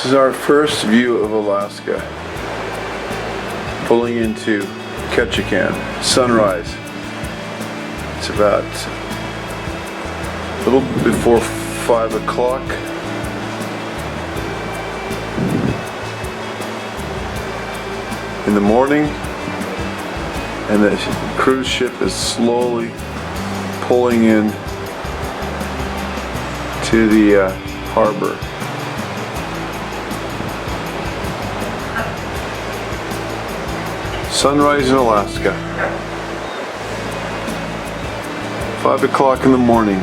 This is our first view of Alaska, pulling into Ketchikan. Sunrise. It's about a little before 5 o'clock. In the morning, and the cruise ship is slowly pulling in to the harbor. Sunrise in Alaska. 5 o'clock in the morning.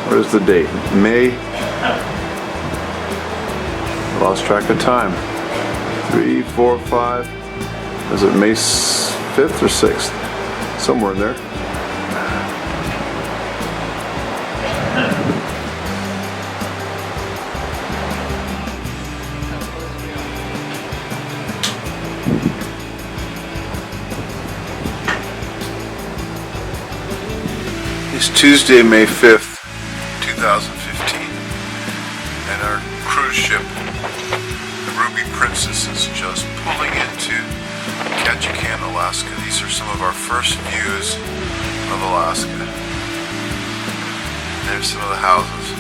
What is the date? May. Lost track of time. 3, 4, 5. Is it May 5th or 6th? Somewhere in there. It's Tuesday, May 5th, 2015, and our cruise ship, the Ruby Princess, is just pulling into Ketchikan, Alaska. These are some of our first views of Alaska. There's some of the houses.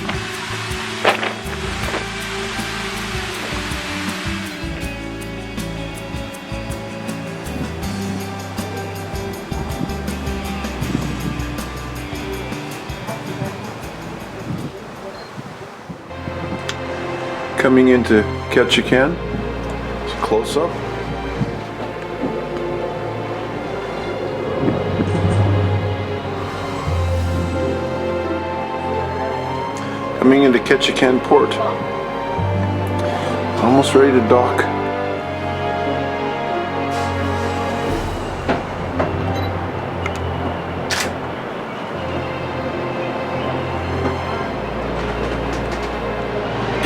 Coming into Ketchikan, it's a close up. Coming into Ketchikan Port. Almost ready to dock.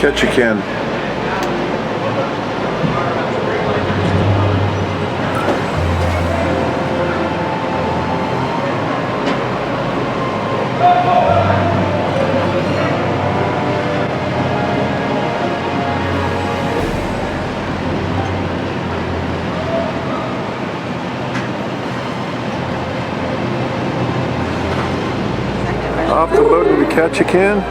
Ketchikan. Off the boat into Ketchikan. It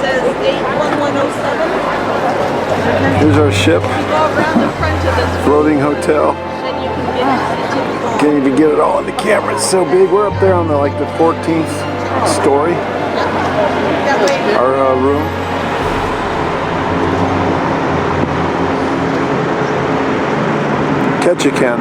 says 81107. Here's our ship. You go around the front of this Floating hotel. and you can get into the boat. Can't even get it all on the camera. It's so big. We're up there on the 14th story. That way. Our room. Ketchikan.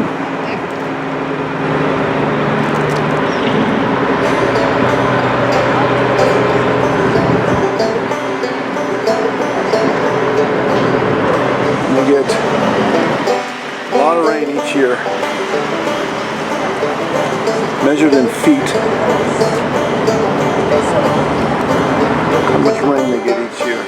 We get a lot of rain each year, measured in feet. How much rain they get each year.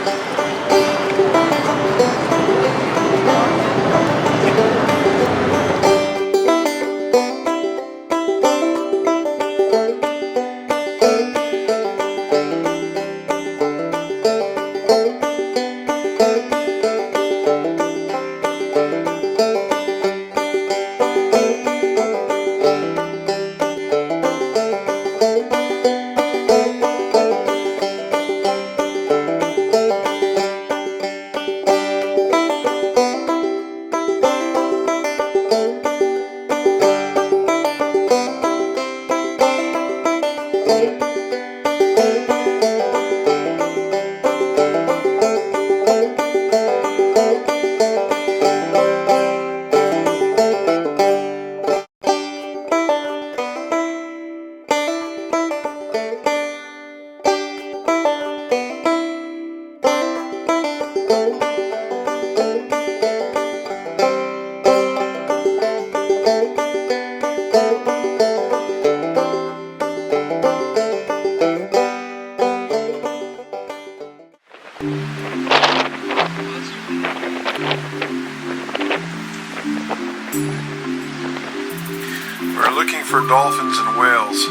We're looking for dolphins and whales.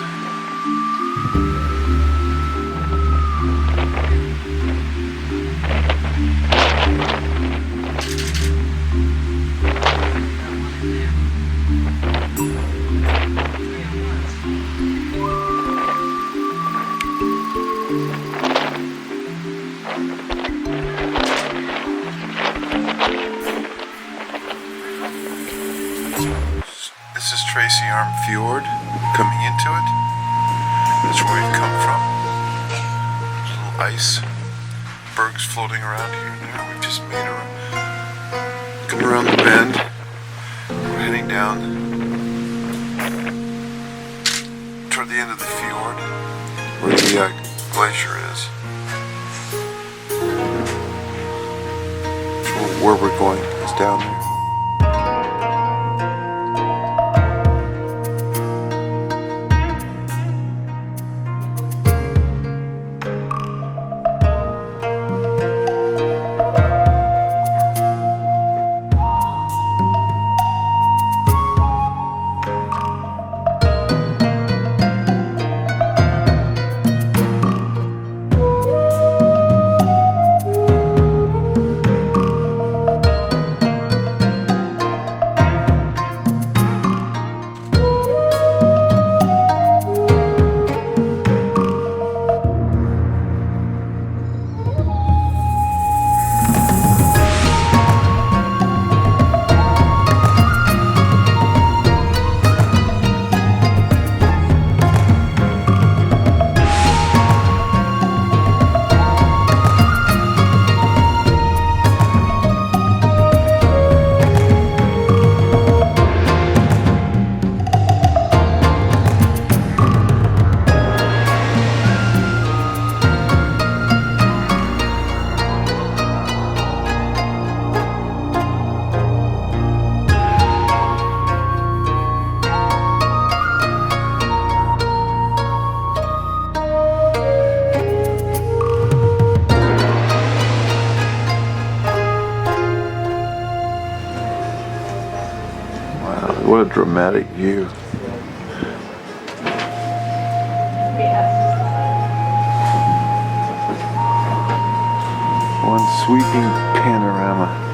Arm Fjord coming into it. That's where we've come from. There's a little ice, bergs floating around here and there. We've just made come around the bend. We're heading down toward the end of the fjord where the glacier is. So where we're going is down there. What a dramatic view. One sweeping panorama.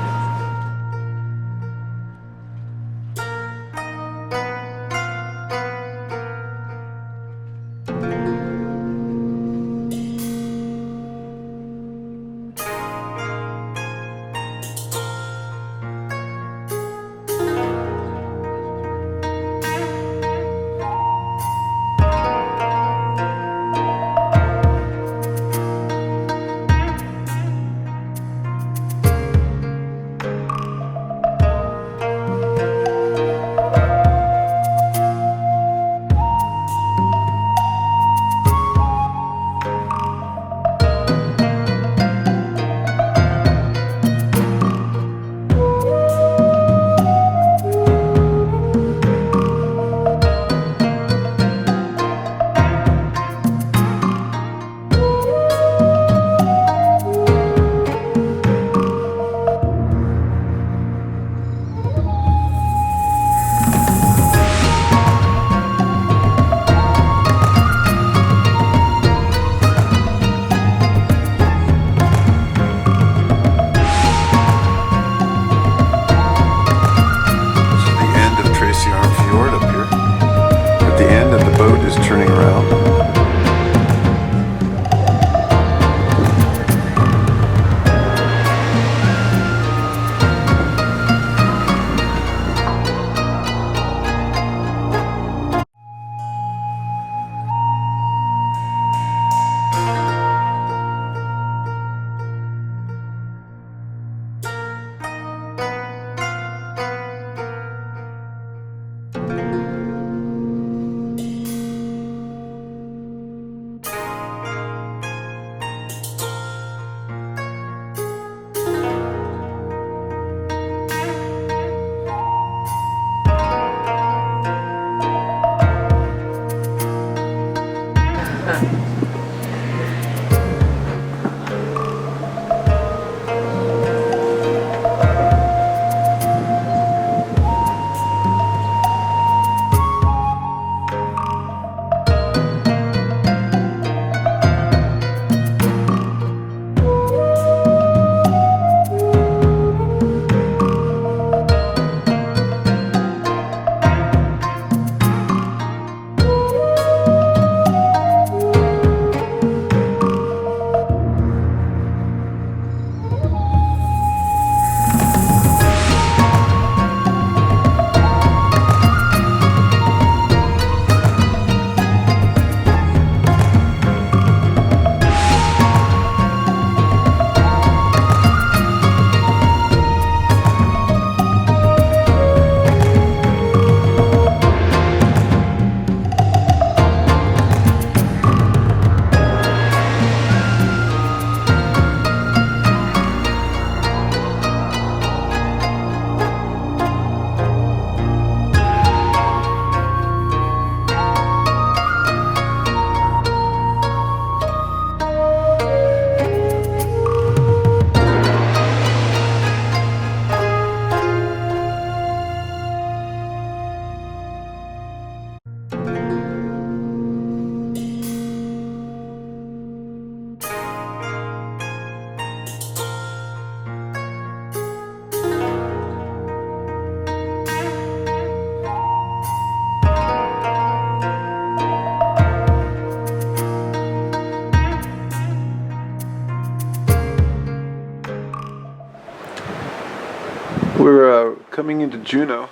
coming into Juneau.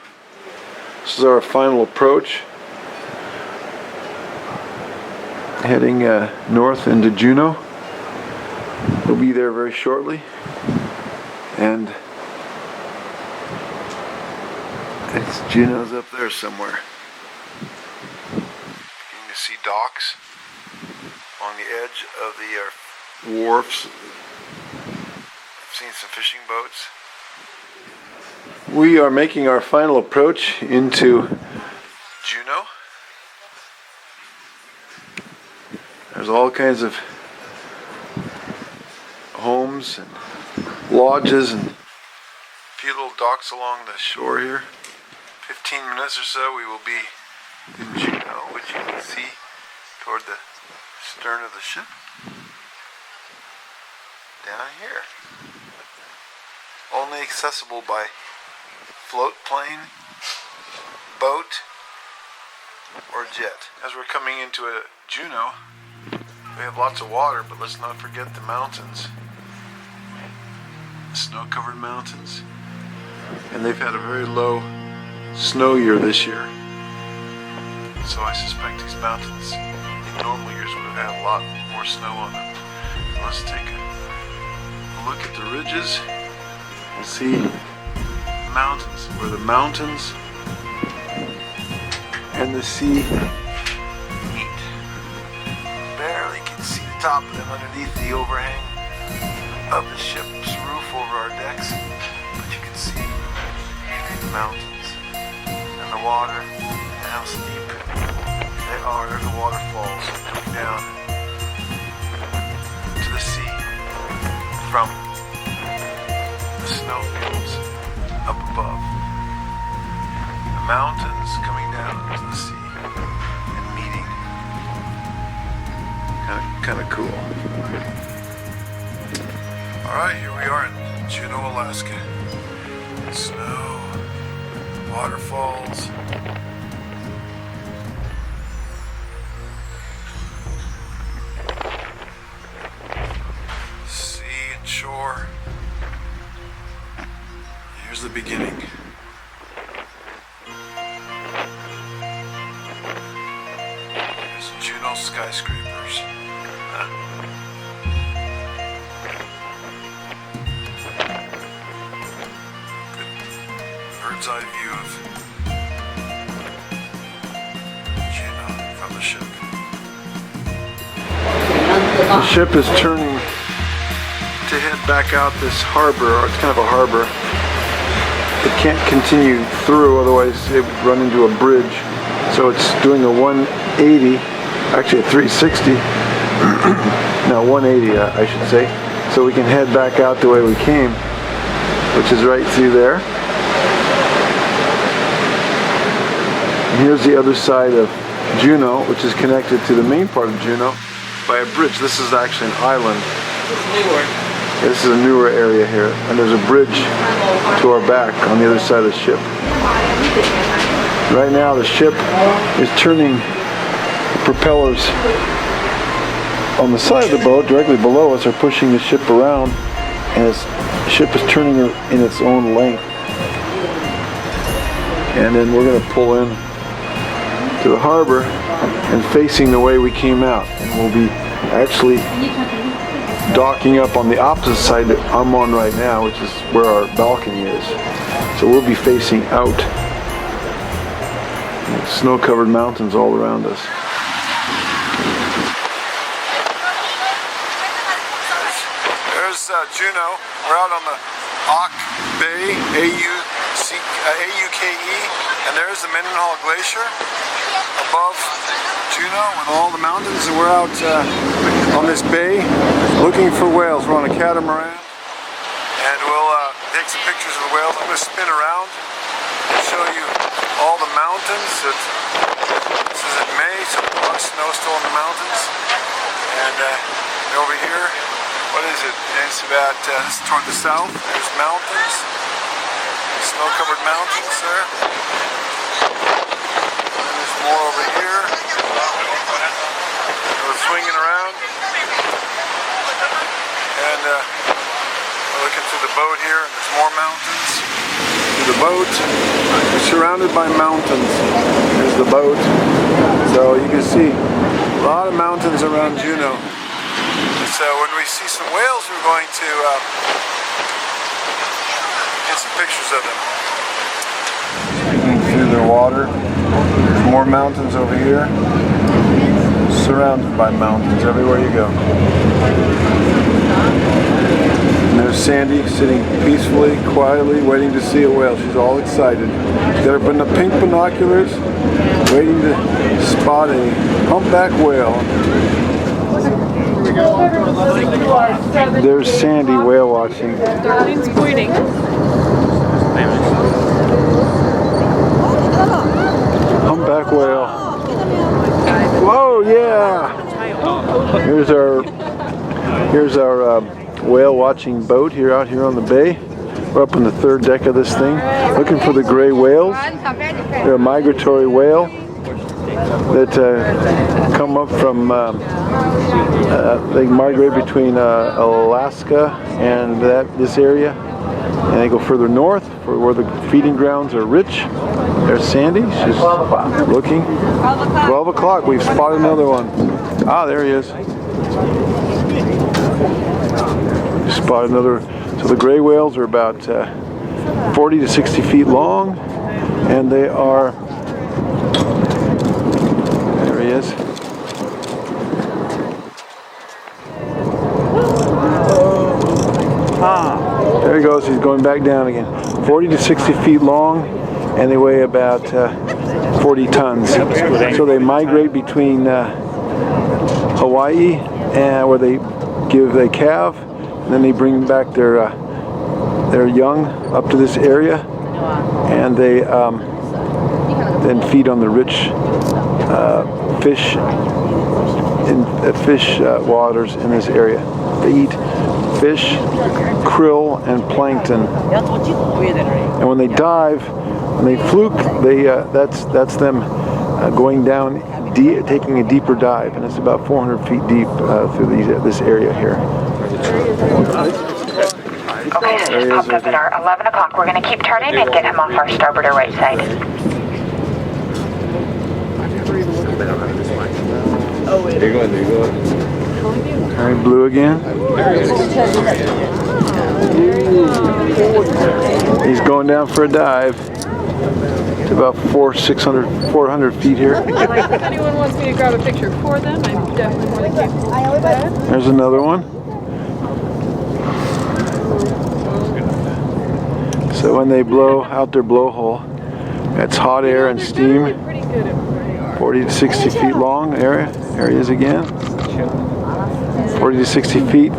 This is our final approach. Heading north into Juneau. We'll be there very shortly. And it's Juneau's up there somewhere. You can see docks along the edge of the wharfs. I've seen some fishing boats. We are making our final approach into Juneau. There's all kinds of homes and lodges and a few little docks along the shore here. 15 minutes or so we will be in Juneau, which you can see toward the stern of the ship. Down here. Only accessible by float plane, boat, or jet. As we're coming into a Juneau, we have lots of water, but let's not forget the mountains. The snow-covered mountains. And they've had a very low snow year this year. So I suspect these mountains in normal years would have had a lot more snow on them. Let's take a look at the ridges and see mountains, where the mountains and the sea meet. Barely can see the top of them underneath the overhang of the ship's roof over our decks, but you can see the mountains and the water and how steep they are. There's the waterfalls coming down to the sea from the snowfields up above. The mountains coming down to the sea and meeting. Kind of cool. Alright, here we are in Juneau, Alaska. Snow, waterfalls. Sea and shore. Here's the beginning. There's Juneau skyscrapers. Good bird's eye view of Juneau from the ship. The ship is turning to head back out this harbor, or it's kind of a harbor. It can't continue through, otherwise it would run into a bridge. So it's doing a 180, actually a 360, no 180 I should say. So we can head back out the way we came, which is right through there. And here's the other side of Juneau, which is connected to the main part of Juneau by a bridge. This is actually an island. It's newer. This is a newer area here, and there's a bridge to our back on the other side of the ship. Right now the ship is turning the propellers on the side of the boat directly below us are pushing the ship around, and the ship is turning in its own length. And then we're going to pull in to the harbor and facing the way we came out, and we'll be actually docking up on the opposite side that I'm on right now, which is where our balcony is. So we'll be facing out. Snow-covered mountains all around us. There's Juneau. We're out on the Auk Bay, A-U-K-E, and there's the Mendenhall Glacier above Juneau with all the mountains, and we're out on this bay looking for whales. We're on a catamaran, and we'll take some pictures of the whales. I'm going to spin around and show you all the mountains. This is in May, so a lot of snow still in the mountains. And over here, what is it? It's about this is toward the south. There's mountains, snow-covered mountains there. And there's more over here. We're swinging around, and we're looking through the boat here, and there's more mountains. the boat. We're surrounded by mountains. There's the boat. So you can see a lot of mountains around Juneau. So when we see some whales, we're going to get some pictures of them. Through the water. There's more mountains over here. Surrounded by mountains everywhere you go. And there's Sandy sitting peacefully, quietly, waiting to see a whale. She's all excited. She's got her pink binoculars, waiting to spot a humpback whale. There's Sandy whale watching. Darlene's pointing. Humpback whale. Whoa, yeah! Here's our whale watching boat out here on the bay. We're up on the third deck of this thing, looking for the gray whales. They're a migratory whale that come up from, they migrate between Alaska and this area, and they go further north for where the feeding grounds are rich. There's Sandy, she's looking. 12 o'clock, we've spotted another one. Ah, there he is. We spotted another. So the gray whales are about 40 to 60 feet long, and they are, there he is. There he goes, he's going back down again. 40 to 60 feet long, and they weigh about 40 tons. So they migrate between Hawaii, where they calve, and then they bring back their young up to this area, and they then feed on the rich fish waters in this area. They eat fish, krill, and plankton. And when they dive, when they fluke, that's them going down, taking a deeper dive, and it's about 400 feet deep through this area here. Okay, so just popped up at our 11 o'clock. We're going to keep turning and get him off our starboard or right side. There you go. Alright, blue again. He's going down for a dive. It's about 400 feet here. If anyone wants me to grab a picture for them, I'm definitely more than capable of that. There's another one. So when they blow out their blowhole, that's hot air and steam. 40 to 60 feet long area. There he is again. 40 to 60 feet,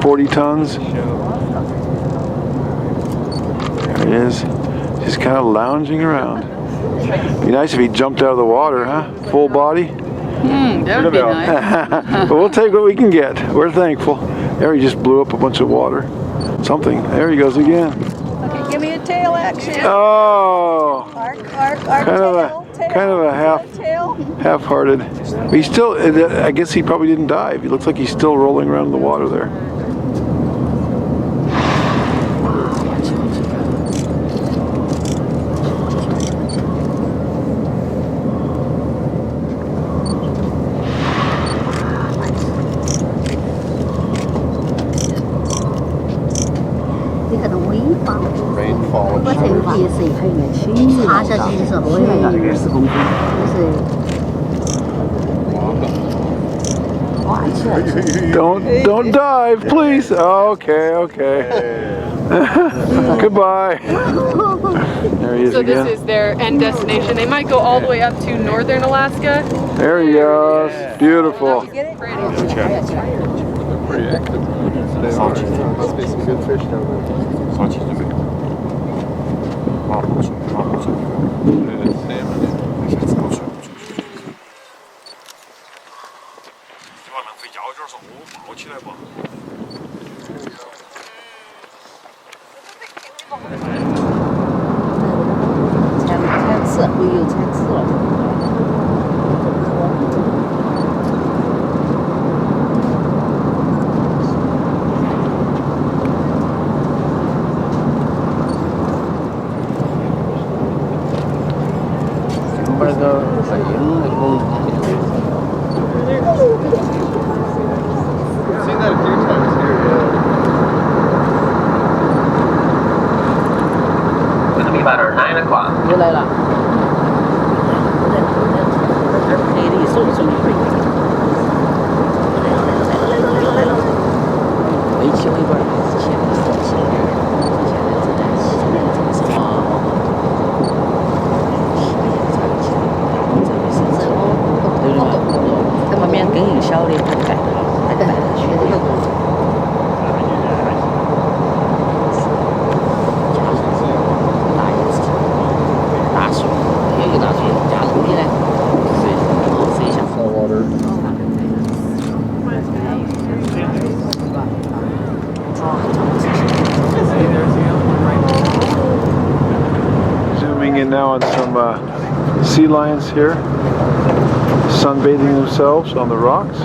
40 tons. There he is. Just kind of lounging around. Be nice if he jumped out of the water, huh? Full body. That would be nice. But we'll take what we can get. We're thankful. There he just blew up a bunch of water. Something. There he goes again. Okay, give me a tail action. Oh. Arc, Kind of a half-hearted. But he's still, I guess he probably didn't dive. He looks like he's still rolling around in the water there. Rainfall. Don't dive, please. Okay. Goodbye. There he is So again. this is their end destination. They might go all the way up to northern Alaska. There he goes. Beautiful. Pretty. Pretty active. Must be some good fish down there. 又来了，美丽松松的背景，来了，围起围观，前面是前面，哇！对了嘛，他旁边更有小的，带的去的。大树，有一个大树，架路的嘞，水一下。Zooming in now on some sea lions here, sunbathing themselves on the rocks.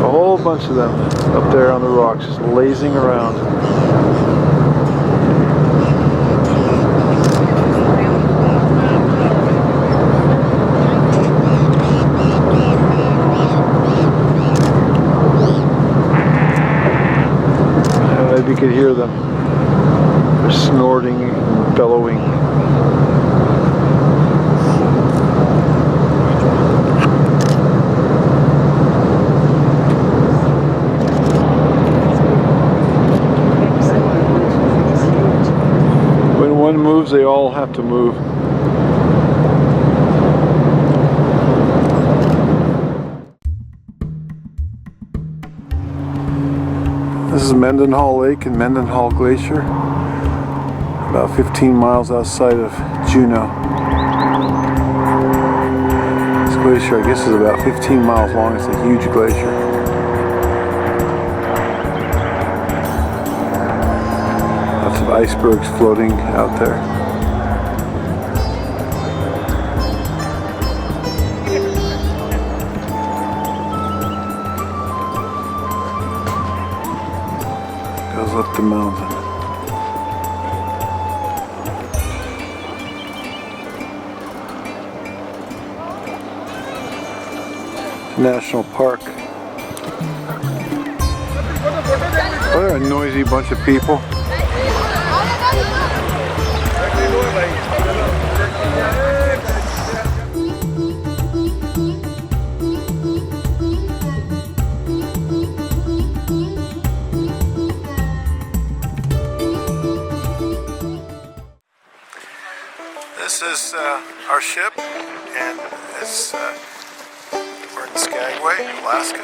A whole bunch of them up there on the rocks, just lazing around. And you could hear them. They're snorting and bellowing. When one moves, they all have to move. This is Mendenhall Lake and Mendenhall Glacier, about 15 miles outside of Juneau. This glacier, I guess, is about 15 miles long. It's a huge glacier. Lots of icebergs floating out there. Goes up the mountain. National Park. What a noisy bunch of people. This is our ship, and it's we're in Skagway, Alaska.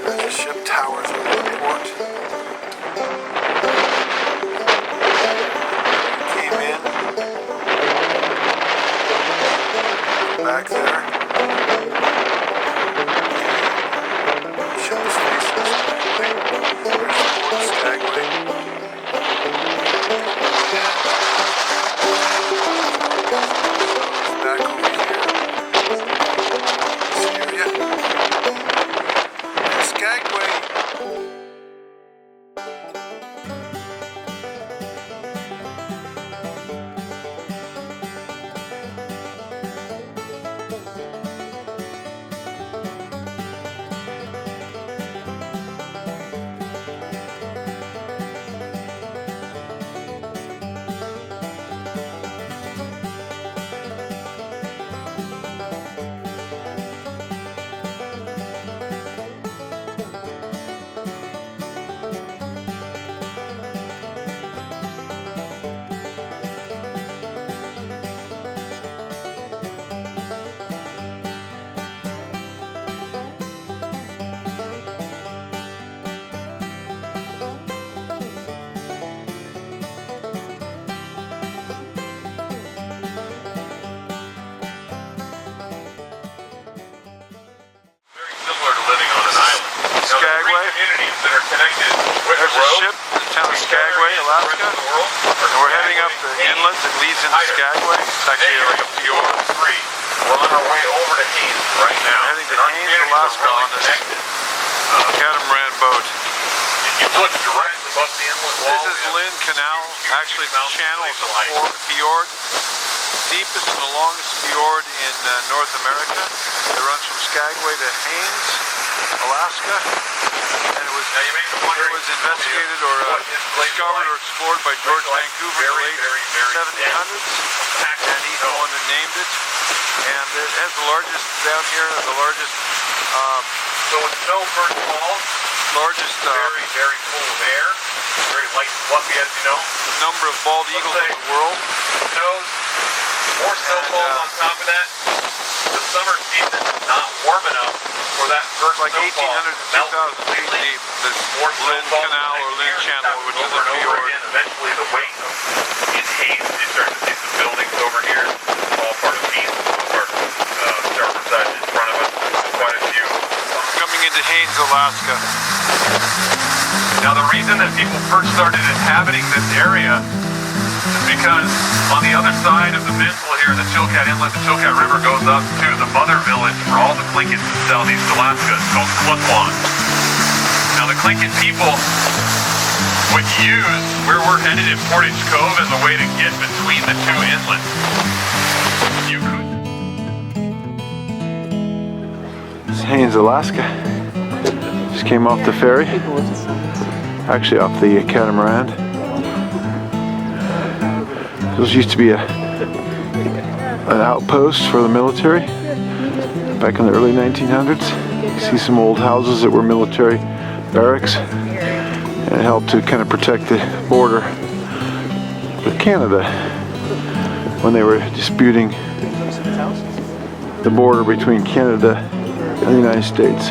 The ship towers over the port. Came in back there. Ship's faces. There's the port of Skagway. Back over here. This area. And Skagway. Skagway. There's a ship in the town of Skagway, Alaska, and we're heading up the inlet that leads into Skagway. It's actually like a fjord. We're on our way over to Haines right now. We're heading to Haines, Alaska on this catamaran boat. You put directly above the inlet wall. This is Lynn Canal. Actually, the channel is a fjord. Deepest and the longest fjord in North America. It runs from Skagway to Haines Alaska, and it was investigated or discovered or explored by George Vancouver in the late 1700s, and he's the one that named it. And it has the largest down here, the largest. So it's snow first of all. Largest. Very full of air. Very light and fluffy, as you know. Number of bald eagles in the world. Snows. More snowfall on top of that. The summer season is not warm enough for that first like snowfall 1,800 to 2,000 feet deep. The Lynn Canal or Lynn Channel, which is a fjord. Eventually, the weight in Haines, you start to see some buildings over here. All part of Haines. Our starboard side in front of us. Quite a few. Coming into Haines, Alaska. Now, the reason that people first started inhabiting this area is because on the other side of the peninsula here, the Chilkat Inlet, the Chilkat River goes up to the mother village for all the Tlingits in southeast Alaska. It's called Klukwan. Now, the Tlingit people would use where we're headed in Portage Cove as a way to get between the two inlets. You could. This is Haines, Alaska. Just came off the ferry. Actually, off the catamaran. This used to be an outpost for the military back in the early 1900s. You see some old houses that were military barracks, and it helped to kind of protect the border with Canada when they were disputing the border between Canada and the United States.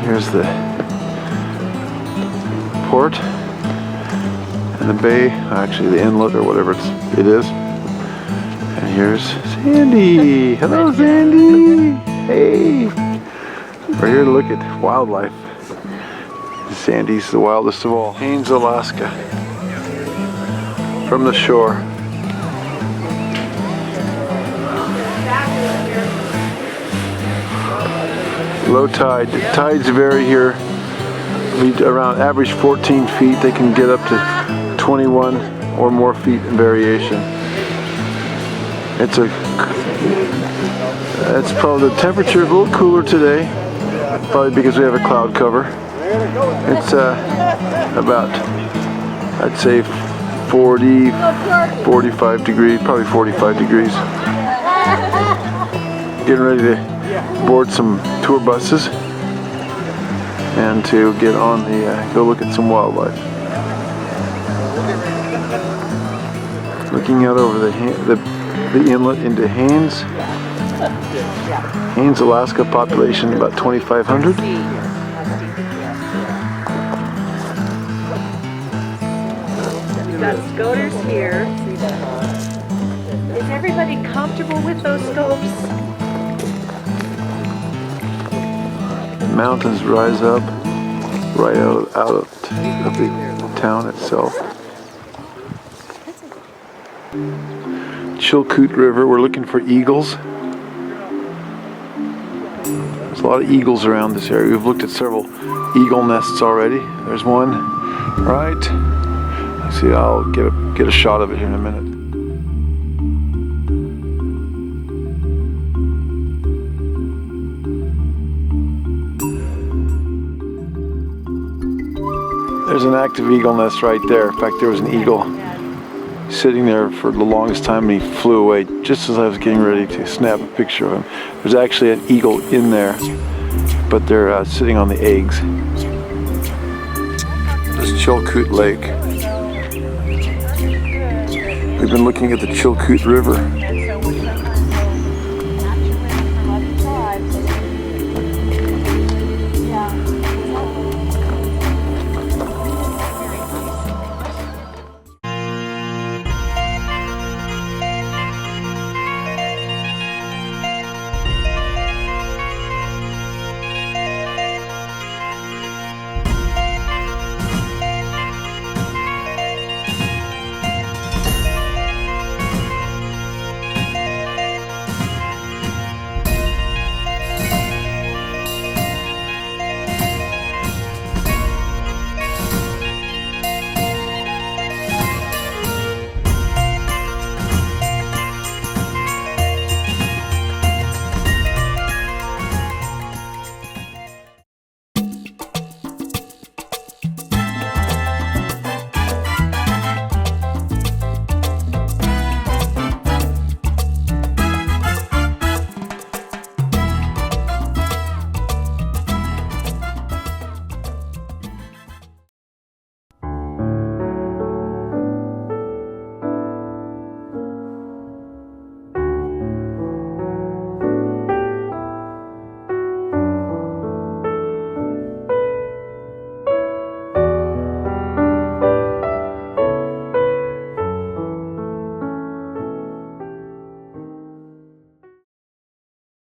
Here's the port and the bay, actually the inlet or whatever it is. And here's Sandy. Hello, Sandy. Hey. We're here to look at wildlife. Sandy's the wildest of all. Haines, Alaska. From the shore. Low tide. The tides vary here. Around average 14 feet. They can get up to 21 or more feet in variation. It's probably the temperature is a little cooler today, probably because we have a cloud cover. It's about, I'd say 40, 45 degrees, probably 45 degrees. Getting ready to board some tour buses and to get on the, go look at some wildlife. Looking out over the inlet into Haines. Haines, Alaska, population about 2,500. We've got scoters here. Is everybody comfortable with those scopes? Mountains rise up right out of the town itself. Chilkoot River, we're looking for eagles. There's a lot of eagles around this area. We've looked at several eagle nests already. There's one right. Let's see, I'll get a shot of it here in a minute. There's an active eagle nest right there. In fact, there was an eagle sitting there for the longest time, and he flew away just as I was getting ready to snap a picture of him. There's actually an eagle in there, but they're sitting on the eggs. This is Chilkoot Lake. We've been looking at the Chilkoot River.